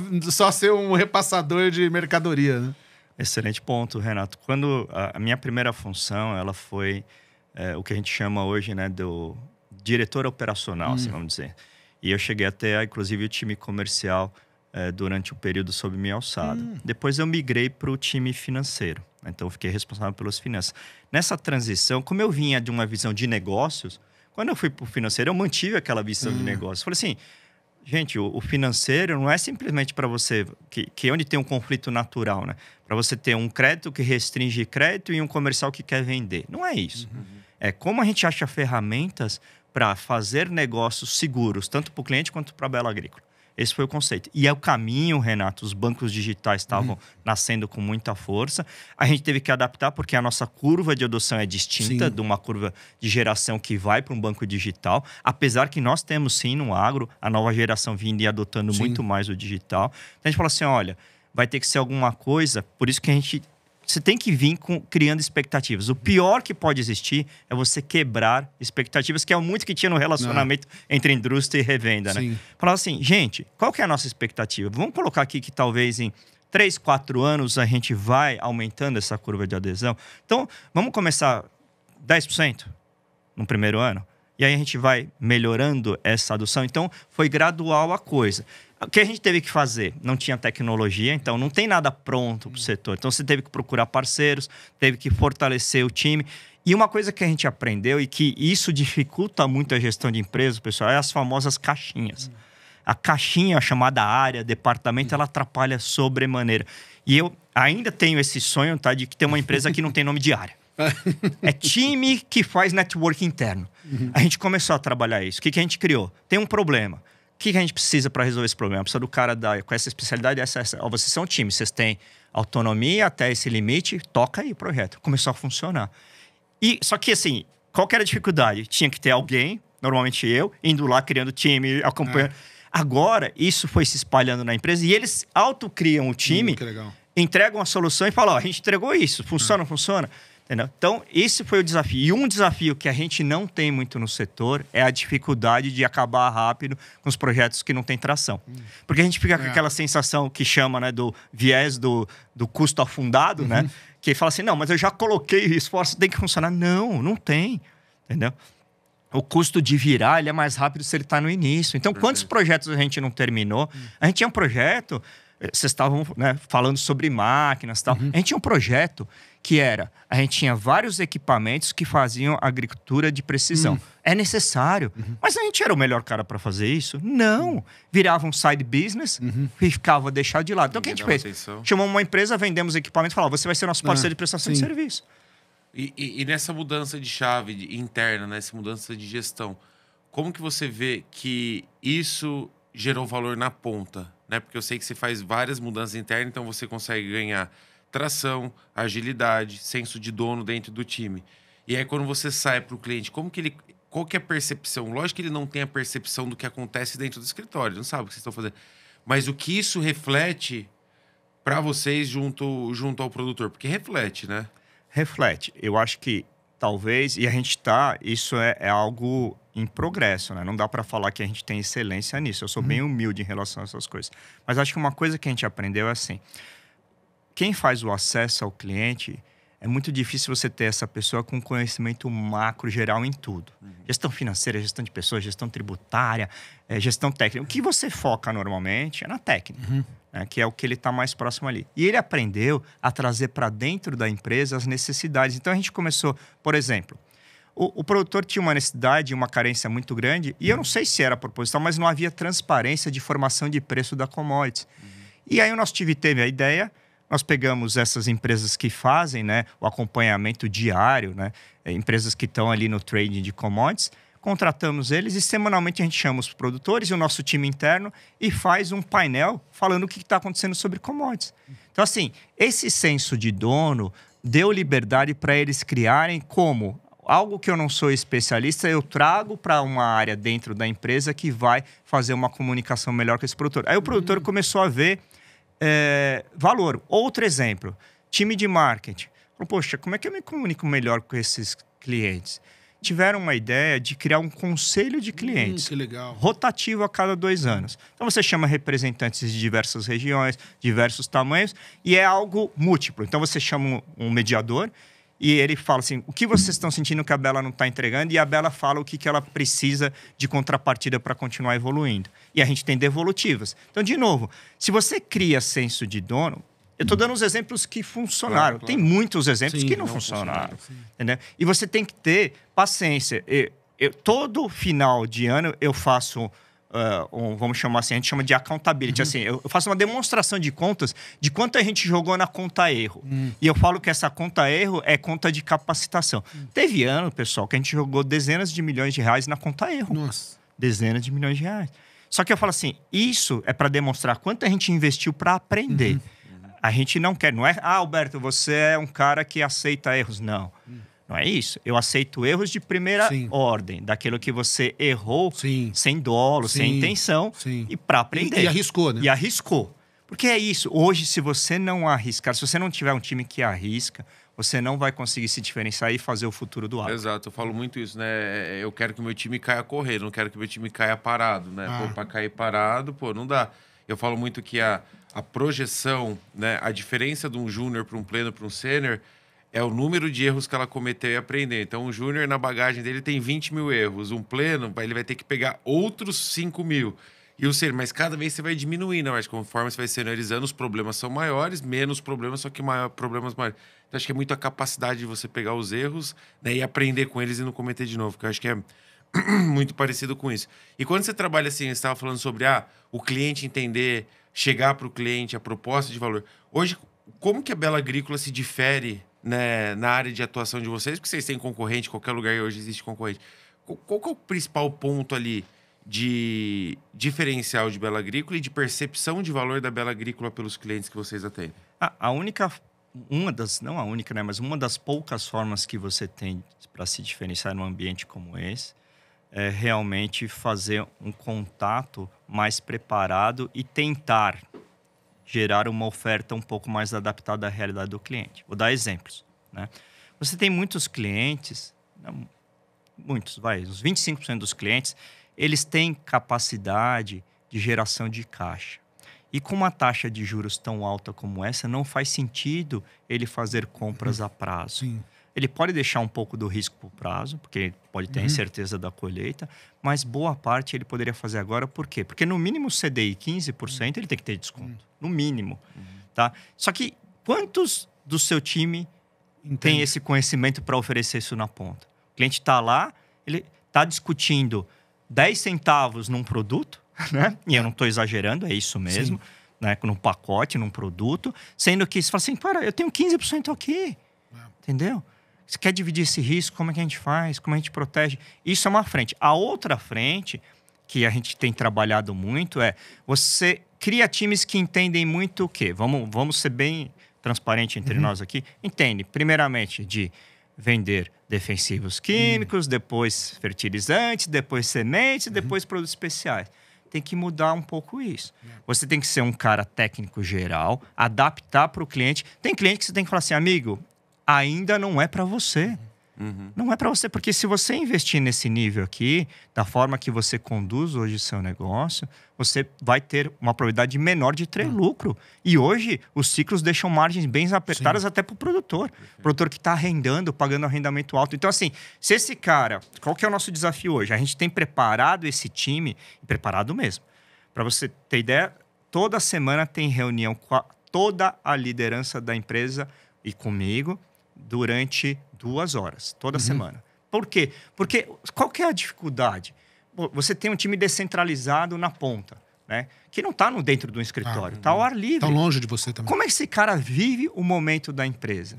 ser um repassador de mercadoria, né? Excelente ponto, Renato. Quando a minha primeira função, ela foi o que a gente chama hoje, né, do diretor operacional, assim, vamos dizer. E eu cheguei até, inclusive, o time comercial durante o período sob minha alçada. Depois eu migrei para o time financeiro. Então, eu fiquei responsável pelas finanças. Nessa transição, como eu vinha de uma visão de negócios, quando eu fui para o financeiro, eu mantive aquela visão de negócios. Falei assim, gente, o financeiro não é simplesmente para você... que onde tem um conflito natural, né? Para você ter um crédito que restringe crédito e um comercial que quer vender. Não é isso. É como a gente acha ferramentas para fazer negócios seguros, tanto para o cliente quanto para a Bela Agrícola. Esse foi o conceito. E é o caminho, Renato. Os bancos digitais estavam nascendo com muita força. A gente teve que adaptar porque a nossa curva de adoção é distinta de uma curva de geração que vai para um banco digital. Apesar que nós temos, sim, no agro, a nova geração vindo e adotando muito mais o digital. Então, a gente fala assim, olha, vai ter que ser alguma coisa. Por isso que você tem que vir criando expectativas. O pior que pode existir é você quebrar expectativas, que é muito que tinha no relacionamento entre indústria e revenda, né? Falar assim, gente, qual que é a nossa expectativa? Vamos colocar aqui que talvez em 3, 4 anos a gente vai aumentando essa curva de adesão. Então, vamos começar 10% no primeiro ano. E aí a gente vai melhorando essa adoção. Então, foi gradual a coisa. O que a gente teve que fazer? Não tinha tecnologia, então não tem nada pronto para o setor. Então, você teve que procurar parceiros, teve que fortalecer o time. E uma coisa que a gente aprendeu e que isso dificulta muito a gestão de empresas, pessoal, é as famosas caixinhas. A caixinha, chamada área, departamento, ela atrapalha sobremaneira. E eu ainda tenho esse sonho, tá, de ter uma empresa que não tem nome de área. É time que faz network interno. A gente começou a trabalhar isso. O que a gente criou? Tem um problema. O que a gente precisa para resolver esse problema? Precisa do cara com essa especialidade, essa. Vocês são um time, vocês têm autonomia até esse limite, toca aí o projeto. Começou a funcionar. Só que, assim, qual que era a dificuldade? Tinha que ter alguém, normalmente eu, indo lá, criando time, acompanhando. Agora, isso foi se espalhando na empresa e eles autocriam o time, entregam a solução e falam, a gente entregou isso, funciona, funciona. Entendeu? Então, esse foi o desafio. E um desafio que a gente não tem muito no setor é a dificuldade de acabar rápido com os projetos que não têm tração. Porque a gente fica com aquela sensação que chama, né, do viés do custo afundado, né? Que fala assim, não, mas eu já coloquei esforço, tem que funcionar. Não tem. Entendeu? o custo de virar ele é mais rápido se ele está no início. Então, quantos projetos a gente não terminou? A gente tinha um projeto, vocês estavam, né, falando sobre máquinas e tal. A gente tinha um projeto que era, a gente tinha vários equipamentos que faziam agricultura de precisão. É necessário. Mas a gente era o melhor cara para fazer isso? Não. Virava um side business e ficava deixado de lado. Então, o que a gente fez? Chamamos uma empresa, vendemos equipamento e falava, você vai ser nosso parceiro de prestação de serviço. E nessa mudança de chave interna, nessa mudança de gestão, como que você vê que isso gerou valor na ponta? Né? Porque eu sei que você faz várias mudanças internas, então você consegue ganhar tração, agilidade, senso de dono dentro do time. E aí, quando você sai para o cliente, qual que é a percepção? Lógico que ele não tem a percepção do que acontece dentro do escritório, não sabe o que vocês estão fazendo. Mas o que isso reflete para vocês junto ao produtor? Porque reflete, né? Reflete. Eu acho que talvez, e a gente isso é algo em progresso, né? Não dá para falar que a gente tem excelência nisso. Eu sou bem humilde em relação a essas coisas. Mas acho que uma coisa que a gente aprendeu é assim, quem faz o acesso ao cliente, é muito difícil você ter essa pessoa com conhecimento macro geral em tudo. Gestão financeira, gestão de pessoas, gestão tributária, gestão técnica. O que você foca normalmente é na técnica, né, que é o que ele está mais próximo ali. E ele aprendeu a trazer para dentro da empresa as necessidades. Então, a gente começou, por exemplo, o produtor tinha uma necessidade, uma carência muito grande, e eu não sei se era proposital, mas não havia transparência de formação de preço da commodities. E aí o nosso time teve a ideia. Nós pegamos essas empresas que fazem, né, o acompanhamento diário, né, empresas que estão ali no trading de commodities, contratamos eles e semanalmente a gente chama os produtores e o nosso time interno e faz um painel falando o que está acontecendo sobre commodities. Então, assim, esse senso de dono deu liberdade para eles criarem como algo que eu não sou especialista, eu trago para uma área dentro da empresa que vai fazer uma comunicação melhor com esse produtor. Aí o produtor começou a ver valor. Outro exemplo, time de marketing. Poxa, como é que eu me comunico melhor com esses clientes? Tiveram uma ideia de criar um conselho de clientes. Que legal. Rotativo a cada 2 anos. Então, você chama representantes de diversas regiões, diversos tamanhos, e é algo múltiplo. Então, você chama um mediador e ele fala assim, o que vocês estão sentindo que a Bela não está entregando? E a Bela fala o que ela precisa de contrapartida para continuar evoluindo. E a gente tem devolutivas. Então, de novo, se você cria senso de dono, eu estou dando os exemplos que funcionaram. Tem muitos exemplos que não funcionaram. Entendeu? E você tem que ter paciência. Todo final de ano eu faço... vamos chamar assim, a gente chama de accountability. Assim, eu faço uma demonstração de contas de quanto a gente jogou na conta erro. E eu falo que essa conta erro é conta de capacitação. Teve ano, pessoal, que a gente jogou dezenas de milhões de reais na conta erro. Nossa. Dezenas de milhões de reais. Só que eu falo assim, isso é para demonstrar quanto a gente investiu para aprender. A gente não quer, não é, Alberto, você é um cara que aceita erros. Não. Não é isso. Eu aceito erros de primeira ordem, daquilo que você errou sem dolo, sem intenção, e para aprender. E arriscou, né? E arriscou. Porque é isso. Hoje, se você não arriscar, se você não tiver um time que arrisca, você não vai conseguir se diferenciar e fazer o futuro do agro. Exato, eu falo muito isso, né? Eu quero que o meu time caia correndo, não quero que o meu time caia parado, né? Para cair parado, não dá. Eu falo muito que a projeção, né? A diferença de um júnior para um pleno para um sênior é o número de erros que ela cometeu e aprender. Então, o júnior, na bagagem dele, tem 20 mil erros. Um pleno, ele vai ter que pegar outros 5 mil. E o sênior, mas cada vez você vai diminuindo, mas conforme você vai seniorizando, os problemas são maiores, menos problemas, só que problemas maiores. Então, acho que é muito a capacidade de você pegar os erros, né, e aprender com eles e não cometer de novo, que eu acho que é muito parecido com isso. E quando você trabalha assim, você estava falando sobre o cliente entender, chegar para o cliente, a proposta de valor. Hoje, como que a Bela Agrícola se difere, né, na área de atuação de vocês? Porque vocês têm concorrente, qualquer lugar hoje existe concorrente. Qual que é o principal ponto ali de diferencial de Bela Agrícola e de percepção de valor da Bela Agrícola pelos clientes que vocês atendem? Não a única, né, mas uma das poucas formas que você tem para se diferenciar num ambiente como esse é realmente fazer um contato mais preparado e tentar gerar uma oferta um pouco mais adaptada à realidade do cliente. Vou dar exemplos, né? Você tem muitos clientes, uns 25% dos clientes, eles têm capacidade de geração de caixa. E com uma taxa de juros tão alta como essa, não faz sentido ele fazer compras a prazo. Ele pode deixar um pouco do risco para o prazo, porque ele pode ter a incerteza da colheita, mas boa parte ele poderia fazer agora. Por quê? Porque no mínimo CDI 15% ele tem que ter desconto. No mínimo. Tá? Só que quantos do seu time tem esse conhecimento para oferecer isso na ponta? O cliente está lá, ele está discutindo 10 centavos num produto, né? E eu não estou exagerando, é isso mesmo, né? Num pacote, num produto, sendo que você fala assim, eu tenho 15% aqui, entendeu? Você quer dividir esse risco, como é que a gente faz? Como a gente protege? Isso é uma frente. A outra frente, que a gente tem trabalhado muito, é você cria times que entendem muito o quê? Vamos ser bem transparente entre nós aqui. Entende, primeiramente, de vender defensivos químicos, depois fertilizantes, depois sementes, depois produtos especiais. Tem que mudar um pouco isso. Você tem que ser um cara técnico geral, adaptar para o cliente. Tem cliente que você tem que falar assim, amigo, ainda não é para você. Não é para você, porque se você investir nesse nível aqui, da forma que você conduz hoje o seu negócio, você vai ter uma probabilidade menor de ter lucro. E hoje, os ciclos deixam margens bem apertadas até para o produtor. O produtor que está arrendando, pagando arrendamento alto. Então, assim, se esse cara... Qual que é o nosso desafio hoje? A gente tem preparado esse time, preparado mesmo. Para você ter ideia, toda semana tem reunião com toda a liderança da empresa e comigo, durante 2 horas, toda semana. Por quê? Porque qual que é a dificuldade? Você tem um time descentralizado na ponta, né? Que não está dentro do escritório, está ao ar livre. Está longe de você também. Como é que esse cara vive o momento da empresa?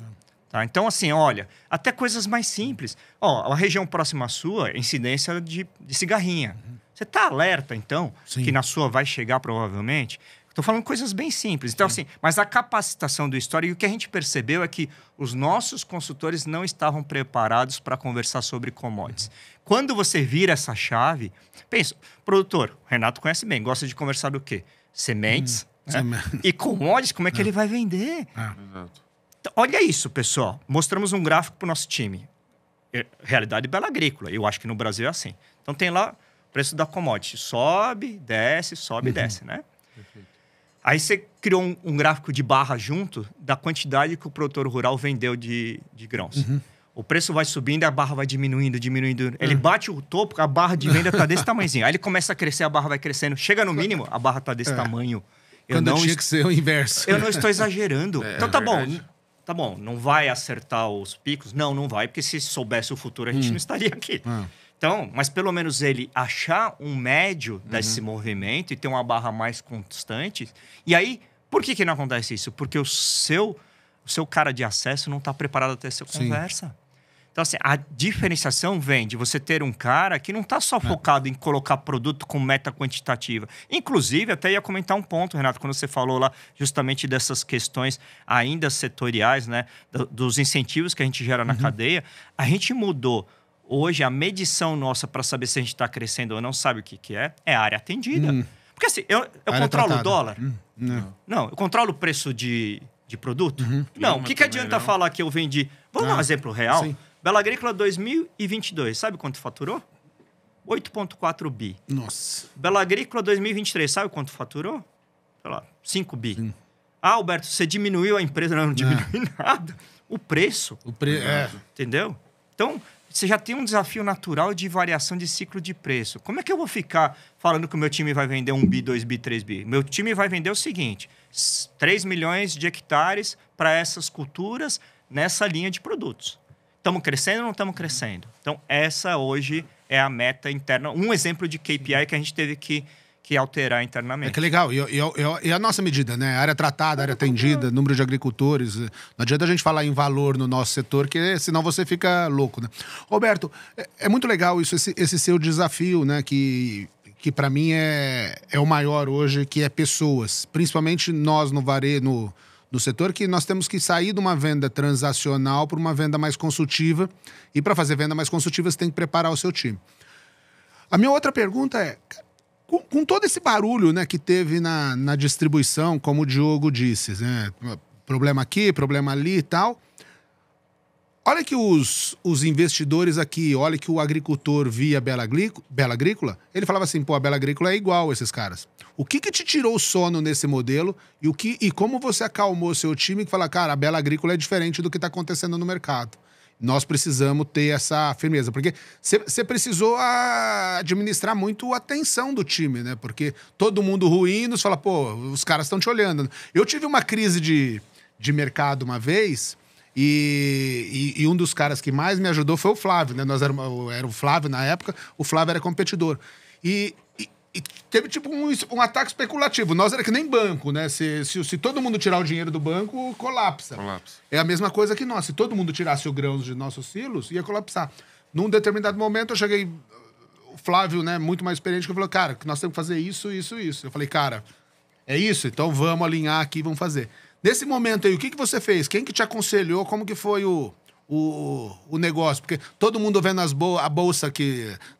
Tá? Então, assim, olha, até coisas mais simples. A região próxima à sua, incidência de cigarrinha. Você está alerta, então, que na sua vai chegar provavelmente? Estou falando coisas bem simples. Então, assim, mas a capacitação do histórico, o que a gente percebeu é que os nossos consultores não estavam preparados para conversar sobre commodities. Quando você vira essa chave, pensa, produtor, o Renato conhece bem, gosta de conversar do quê? Sementes, né? E commodities, como é que ele vai vender? Exato. Então, olha isso, pessoal. Mostramos um gráfico para o nosso time. Realidade bela agrícola. Eu acho que no Brasil é assim. Então, tem lá o preço da commodity. Sobe, desce, né? Perfeito. Aí você criou um gráfico de barra junto da quantidade que o produtor rural vendeu de grãos. O preço vai subindo e a barra vai diminuindo. Ele bate o topo, a barra de venda está desse tamanhozinho. Aí ele começa a crescer, a barra vai crescendo. Chega no mínimo, a barra está desse tamanho. Quando tinha que ser o inverso. Eu não estou exagerando. Então tá bom. Tá bom, não vai acertar os picos? Não vai, porque se soubesse o futuro, a gente não estaria aqui. Então, mas pelo menos ele achar um médio desse movimento e ter uma barra mais constante. E aí, por que não acontece isso? Porque o seu cara de acesso não está preparado a ter essa conversa. Então, assim, a diferenciação vem de você ter um cara que não está só focado em colocar produto com meta quantitativa. Inclusive, até ia comentar um ponto, Renato, quando você falou lá justamente dessas questões ainda setoriais, né? Dos incentivos que a gente gera na cadeia. A gente mudou. Hoje, a medição nossa para saber se a gente está crescendo ou não, sabe o que é? É a área atendida. Porque assim, eu controlo o dólar? Não. Eu controlo o preço de produto? Não. O que adianta falar que eu vendi? Vamos dar um exemplo real? Sim. Bela Agrícola 2022, sabe quanto faturou? 8,4 bi. Nossa. Bela Agrícola 2023, sabe quanto faturou? Sei lá, 5 bi. Alberto, você diminuiu a empresa? Não diminui nada. O preço. Entendeu? Então, você já tem um desafio natural de variação de ciclo de preço. Como é que eu vou ficar falando que o meu time vai vender 1 bi, 2 bi, 3 bi? Meu time vai vender o seguinte, 3 milhões de hectares para essas culturas nessa linha de produtos. Estamos crescendo ou não estamos crescendo? Então, essa hoje é a meta interna. Um exemplo de KPI que a gente teve que alterar internamente. Que legal. E a nossa medida, né? Área tratada, área atendida, número de agricultores. Não adianta a gente falar em valor no nosso setor, que senão você fica louco, né? Roberto, é muito legal isso, esse seu desafio, né? Que para mim é o maior hoje, que é pessoas. Principalmente nós no varejo, no setor, que nós temos que sair de uma venda transacional para uma venda mais consultiva. E para fazer venda mais consultiva, você tem que preparar o seu time. A minha outra pergunta é... Com todo esse barulho, né, que teve na distribuição, como o Diogo disse, né, problema aqui, problema ali e tal, olha que os investidores aqui, olha que o agricultor via Bela Agrícola, ele falava assim, pô, a Bela Agrícola é igual a esses caras. O que te tirou o sono nesse modelo e como você acalmou seu time que fala, cara, a Bela Agrícola é diferente do que está acontecendo no mercado? nós precisamos ter essa firmeza. Porque você precisou administrar muito a atenção do time, né? Porque todo mundo ruindo, você fala, pô, os caras estão te olhando. Eu tive uma crise de mercado uma vez e um dos caras que mais me ajudou foi o Flávio, né? Era o Flávio na época, o Flávio era competidor. E teve tipo um ataque especulativo. Nós era que nem banco, né? Se todo mundo tirar o dinheiro do banco, colapsa. É a mesma coisa que nós. Se todo mundo tirasse o grãos de nossos silos, ia colapsar. Num determinado momento, eu cheguei... O Flávio, né, muito mais experiente, que falou, cara, que nós temos que fazer isso, isso, isso. Eu falei, cara, é isso? Então vamos alinhar aqui, vamos fazer. Nesse momento aí, o que você fez? Quem que te aconselhou? Como que foi o negócio? Porque todo mundo vendo a bolsa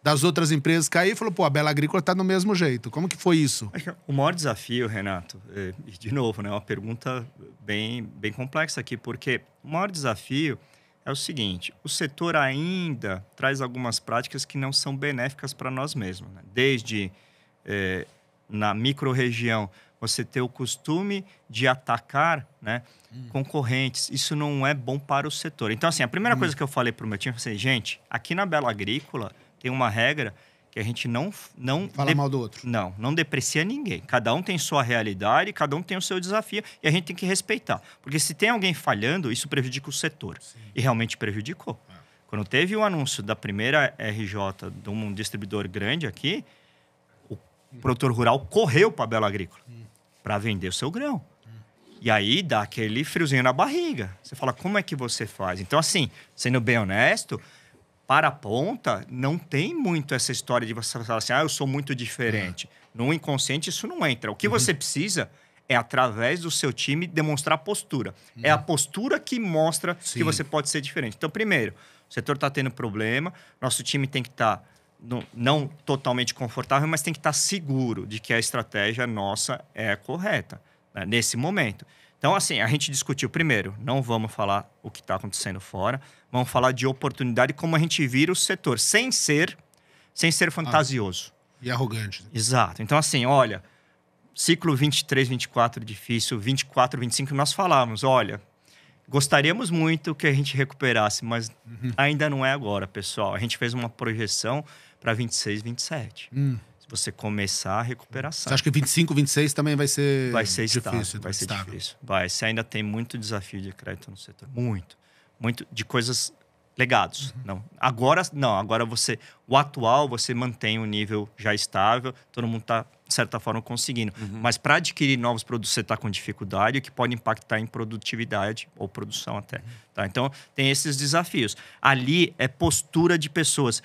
das outras empresas cair, falou, pô, a Bela Agrícola tá no mesmo jeito. Como que foi isso? O maior desafio, Renato, de novo, né, uma pergunta bem complexa aqui, porque o maior desafio é o seguinte, o setor ainda traz algumas práticas que não são benéficas para nós mesmos, né? Desde na micro-região, você ter o costume de atacar, né, concorrentes. Isso não é bom para o setor. Então, assim, a primeira coisa que eu falei para o meu time foi assim, gente, aqui na Bela Agrícola tem uma regra que a gente não fala mal do outro. Não deprecia ninguém. Cada um tem sua realidade, cada um tem o seu desafio e a gente tem que respeitar. Porque se tem alguém falhando, isso prejudica o setor. Sim. E realmente prejudicou. Quando teve o anúncio da primeira RJ de um distribuidor grande aqui, o produtor rural correu para a Bela Agrícola para vender o seu grão. E aí dá aquele friozinho na barriga. Você fala, como é que você faz? Então, assim, sendo bem honesto, para a ponta, não tem muito essa história de você falar assim, eu sou muito diferente. No inconsciente, isso não entra. O que você precisa é, através do seu time, demonstrar postura. É a postura que mostra que você pode ser diferente. Então, primeiro, o setor está tendo problema, nosso time tem que estar não totalmente confortável, mas tem que estar seguro de que a estratégia nossa é a correta, né, nesse momento. Então, assim, a gente discutiu primeiro, não vamos falar o que está acontecendo fora, vamos falar de oportunidade, como a gente vira o setor, sem ser fantasioso. E arrogante. Exato. Então, assim, olha, ciclo 23, 24 difícil, 24, 25, nós falamos, olha, gostaríamos muito que a gente recuperasse, mas ainda não é agora, pessoal. A gente fez uma projeção para 26, 27. Se você começar a recuperação. Você acha que 25, 26 também vai ser difícil? Vai ser difícil. Você ainda tem muito desafio de crédito no setor. Muito. Muito de coisas legados. Agora o atual, você mantém um nível já estável, todo mundo está, de certa forma, conseguindo. Mas para adquirir novos produtos, você está com dificuldade, o que pode impactar em produtividade ou produção até. Tá? Então, tem esses desafios. Ali é postura de pessoas.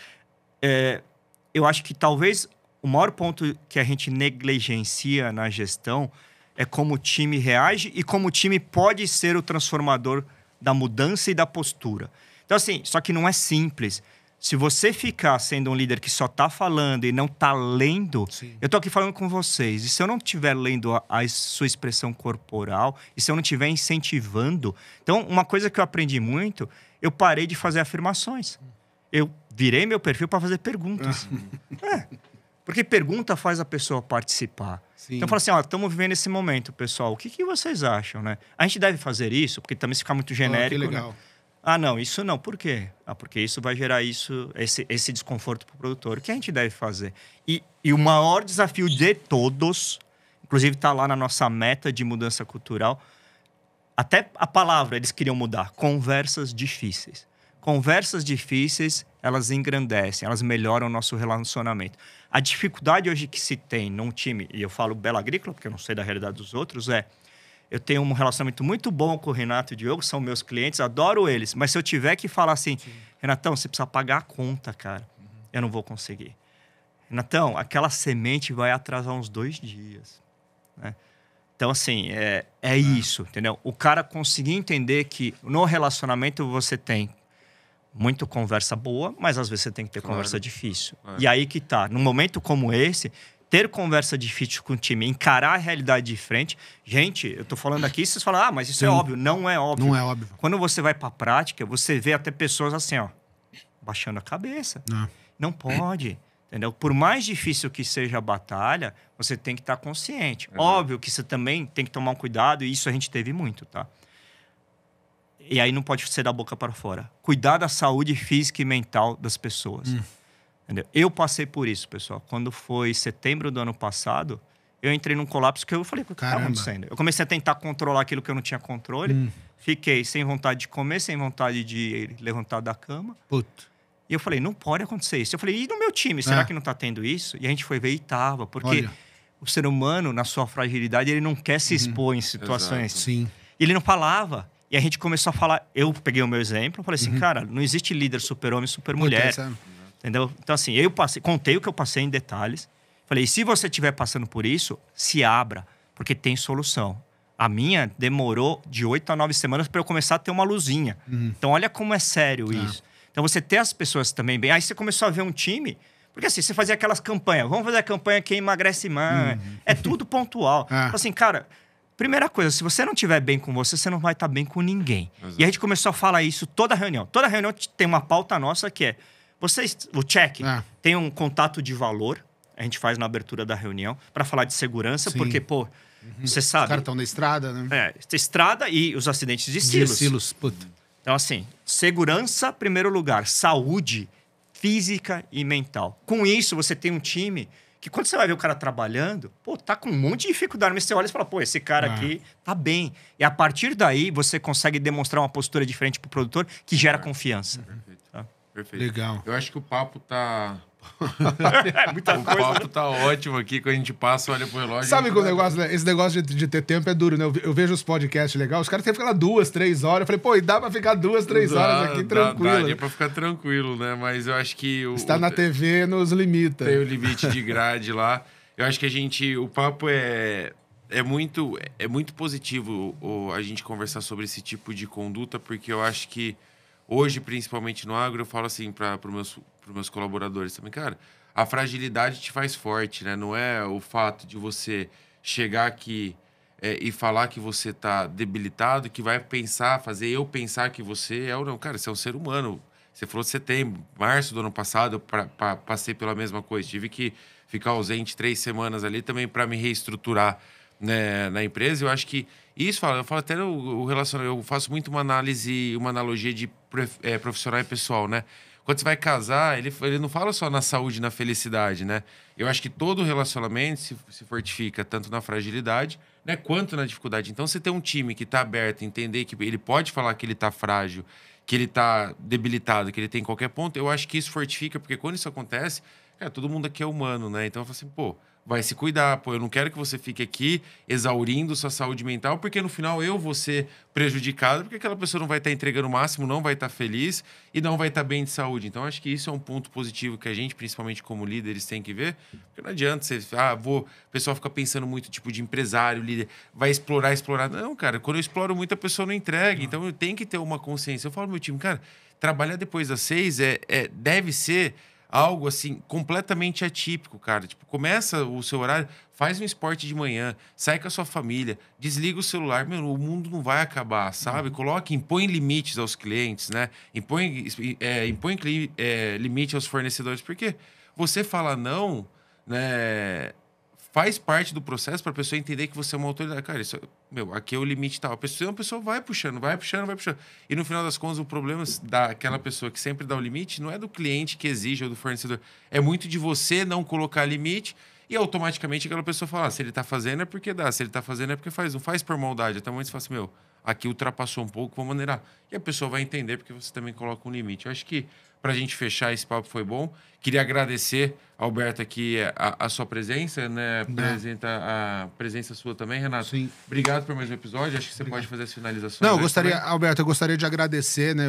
Eu acho que talvez o maior ponto que a gente negligencia na gestão é como o time reage e como o time pode ser o transformador da mudança e da postura. Então, assim, só que não é simples. Se você ficar sendo um líder que só está falando e não está lendo... Eu estou aqui falando com vocês. E se eu não estiver lendo a sua expressão corporal, e se eu não estiver incentivando... Então, uma coisa que eu aprendi muito, eu parei de fazer afirmações. Eu virei meu perfil para fazer perguntas. Porque pergunta faz a pessoa participar. Então, eu falo assim, estamos vivendo esse momento, pessoal. O que vocês acham, né? A gente deve fazer isso? Porque também se ficar muito genérico... que legal. Né? Não, isso não. Por quê? Porque isso vai gerar esse desconforto para o produtor. O que a gente deve fazer? E o maior desafio de todos, inclusive está lá na nossa meta de mudança cultural, até a palavra eles queriam mudar. Conversas difíceis. Conversas difíceis, elas engrandecem, elas melhoram o nosso relacionamento. A dificuldade hoje que se tem num time, e eu falo Bela Agrícola, porque eu não sei da realidade dos outros, eu tenho um relacionamento muito bom com o Renato e o Diogo, são meus clientes, adoro eles. Mas se eu tiver que falar assim, Renatão, você precisa pagar a conta, cara. Eu não vou conseguir. Renatão, aquela semente vai atrasar uns 2 dias. Né? Então, assim, é isso, entendeu? O cara conseguir entender que no relacionamento você tem muito conversa boa, mas às vezes você tem que ter conversa difícil. E aí que tá, num momento como esse... Ter conversa difícil com o time, encarar a realidade de frente. Gente, eu tô falando aqui, vocês falam, mas isso é óbvio. Não é óbvio. Não é óbvio. Quando você vai pra prática, você vê até pessoas assim, baixando a cabeça. Não pode, entendeu? Por mais difícil que seja a batalha, você tem que estar consciente. Óbvio que você também tem que tomar um cuidado, e isso a gente teve muito, tá? E aí não pode ser da boca para fora. Cuidar da saúde física e mental das pessoas. Entendeu? Eu passei por isso, pessoal. Quando foi setembro do ano passado, eu entrei num colapso que eu falei, o que está acontecendo? Eu comecei a tentar controlar aquilo que eu não tinha controle. Fiquei sem vontade de comer, sem vontade de levantar da cama. Puto. E eu falei, não pode acontecer isso. Eu falei, e no meu time, será que não está tendo isso? E a gente foi ver e tava. Porque o ser humano, na sua fragilidade, ele não quer se expor em situações. Sim. E ele não falava. E a gente começou a falar... Eu peguei o meu exemplo, falei assim, cara, não existe líder super-homem, super-mulher. Entendeu? Então, assim, eu contei o que eu passei em detalhes. Falei, se você estiver passando por isso, se abra, porque tem solução. A minha demorou de 8 a 9 semanas para eu começar a ter uma luzinha. Então, olha como é sério isso. Então, você ter as pessoas também bem... Aí você começou a ver um time... Porque assim, você fazia aquelas campanhas. Vamos fazer a campanha quem emagrece mais. É tudo pontual. Assim, cara... Primeira coisa, se você não estiver bem com você, você não vai estar bem com ninguém. Exato. E a gente começou a falar isso toda reunião. Toda reunião tem uma pauta nossa que é... o check tem um contato de valor. A gente faz na abertura da reunião para falar de segurança. Sim. Porque, pô, você sabe... Os caras estão na estrada, né? Estrada e os acidentes de silos. silos, puta. Então, assim, segurança, primeiro lugar. Saúde física e mental. Com isso, você tem um time... que quando você vai ver o cara trabalhando, pô, tá com um monte de dificuldade, mas você olha e fala, pô, esse cara aqui tá bem. E a partir daí, você consegue demonstrar uma postura diferente pro produtor que gera confiança. Perfeito. Tá? Perfeito. Legal. Eu acho que o papo tá... muita o coisa, papo tá ótimo aqui, quando a gente passa, olha pro relógio... Sabe que o negócio, né? Esse negócio de ter tempo é duro, né? Eu vejo os podcasts legais, os caras têm que ficar lá 2, 3 horas. Eu falei, pô, e dá pra ficar 2, 3 horas aqui tranquilo. Dá pra ficar tranquilo, né? Mas eu acho que... Está na TV, nos limita. Tem o limite de grade lá. Eu acho que o papo é muito positivo a gente conversar sobre esse tipo de conduta, porque eu acho que hoje, principalmente no agro, eu falo assim para os meus colaboradores também, cara, a fragilidade te faz forte, né? Não é o fato de você chegar aqui e falar que você tá debilitado, que vai fazer eu pensar que você é ou não. Cara, você é um ser humano. Você falou setembro, março do ano passado, eu passei pela mesma coisa. Tive que ficar ausente 3 semanas ali também para me reestruturar, né, na empresa. Eu acho que isso, eu falo até o relacionamento, eu faço muito uma analogia de profissional e pessoal, né? Quando você vai casar, ele não fala só na saúde e na felicidade, né? Eu acho que todo relacionamento se fortifica tanto na fragilidade, né, quanto na dificuldade. Então, você tem um time que está aberto, entender que ele pode falar que ele está frágil, que ele está debilitado, que ele tem qualquer ponto, eu acho que isso fortifica, porque quando isso acontece, cara, todo mundo aqui é humano, né? Então eu falo assim, pô, vai se cuidar, pô, eu não quero que você fique aqui exaurindo sua saúde mental, porque no final eu vou ser prejudicado, porque aquela pessoa não vai estar entregando o máximo, não vai estar feliz e não vai estar bem de saúde. Então acho que isso é um ponto positivo que a gente, principalmente como líderes, tem que ver, porque não adianta você, o pessoal fica pensando muito, tipo, de empresário, líder, vai explorar. Não, cara, quando eu exploro muito, a pessoa não entrega, então eu tenho que ter uma consciência. Eu falo pro meu time, cara, trabalhar depois das 6 deve ser algo, assim, completamente atípico, cara. Tipo, começa o seu horário, faz um esporte de manhã, sai com a sua família, desliga o celular. Meu, o mundo não vai acabar, sabe? Impõe limites aos clientes, né? Impõe limite aos fornecedores. Porque você fala não, né? Faz parte do processo para a pessoa entender que você é uma autoridade. Cara, aqui é o limite tal. A pessoa vai puxando. E no final das contas, o problema daquela pessoa que sempre dá o limite não é do cliente que exige ou do fornecedor. É muito de você não colocar limite e automaticamente aquela pessoa fala, se ele está fazendo é porque dá, se ele está fazendo é porque faz. Não faz por maldade. Até o momento você fala assim, aqui ultrapassou um pouco, vou maneirar. E a pessoa vai entender porque você também coloca um limite. Eu acho que para a gente fechar, esse papo foi bom. Queria agradecer, Alberto, aqui a sua presença, né? A presença sua também, Renato. Sim. Obrigado por mais um episódio. Acho que você pode fazer as finalizações. Não, Alberto, eu gostaria de agradecer, né?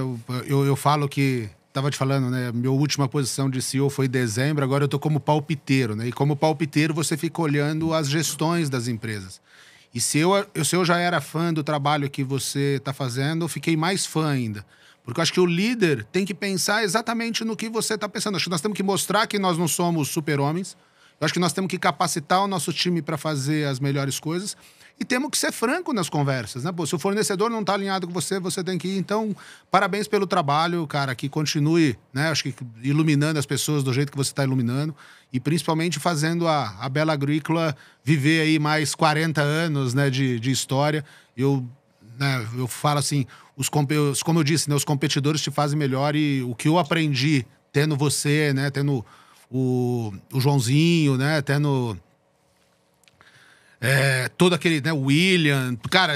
Eu falo que, estava te falando, né? Minha última posição de CEO foi em dezembro, agora eu tô como palpiteiro, né? E como palpiteiro, você fica olhando as gestões das empresas. E se eu já era fã do trabalho que você está fazendo, eu fiquei mais fã ainda. Porque eu acho que o líder tem que pensar exatamente no que você está pensando. Acho que nós temos que mostrar que nós não somos super-homens. Eu acho que nós temos que capacitar o nosso time para fazer as melhores coisas. E temos que ser franco nas conversas, né? Pô, se o fornecedor não está alinhado com você, você tem que ir. Então, parabéns pelo trabalho, cara. Que continue, né? Acho que iluminando as pessoas do jeito que você está iluminando. E principalmente fazendo a Bela Agrícola viver aí mais 40 anos, né, de história. né, eu falo assim, como eu disse, né, os competidores te fazem melhor e o que eu aprendi tendo você, né, tendo o Joãozinho, né, tendo todo aquele, né, o William, cara,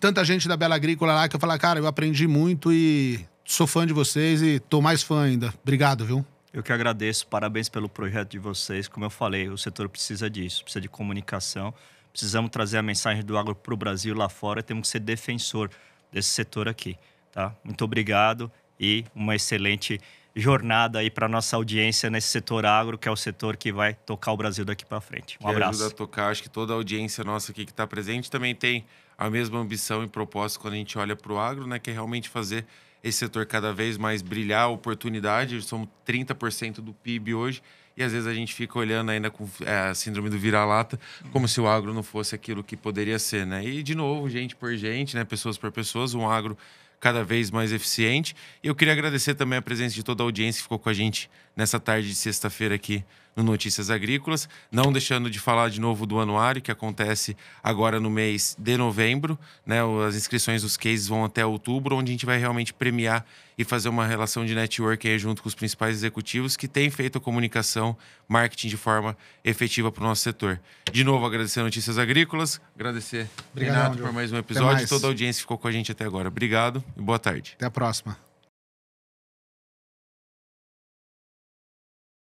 tanta gente da Bela Agrícola lá que eu falo, cara, eu aprendi muito e sou fã de vocês e tô mais fã ainda. Obrigado, viu? Eu que agradeço, parabéns pelo projeto de vocês. Como eu falei, o setor precisa disso, precisa de comunicação. Precisamos trazer a mensagem do agro para o Brasil lá fora. Temos que ser defensor desse setor aqui, tá? Muito obrigado e uma excelente jornada aí para nossa audiência nesse setor agro, que é o setor que vai tocar o Brasil daqui para frente. Um abraço. Ajuda a tocar. Acho que toda a audiência nossa aqui que está presente também tem a mesma ambição e propósito quando a gente olha para o agro, né? Que é realmente fazer esse setor cada vez mais brilhar, oportunidade. Somos 30% do PIB hoje e às vezes a gente fica olhando ainda com a síndrome do vira-lata, como se o agro não fosse aquilo que poderia ser, né? E, de novo, gente por gente, né? Pessoas por pessoas, um agro cada vez mais eficiente. E eu queria agradecer também a presença de toda a audiência que ficou com a gente nessa tarde de sexta-feira aqui no Notícias Agrícolas, não deixando de falar de novo do anuário, que acontece agora no mês de novembro, né? As inscrições dos cases vão até outubro, onde a gente vai realmente premiar e fazer uma relação de network aí junto com os principais executivos que têm feito a comunicação, marketing de forma efetiva para o nosso setor. De novo, agradecer a Notícias Agrícolas, agradecer Renato por mais um episódio, toda a audiência que ficou com a gente até agora. Obrigado e boa tarde. Até a próxima.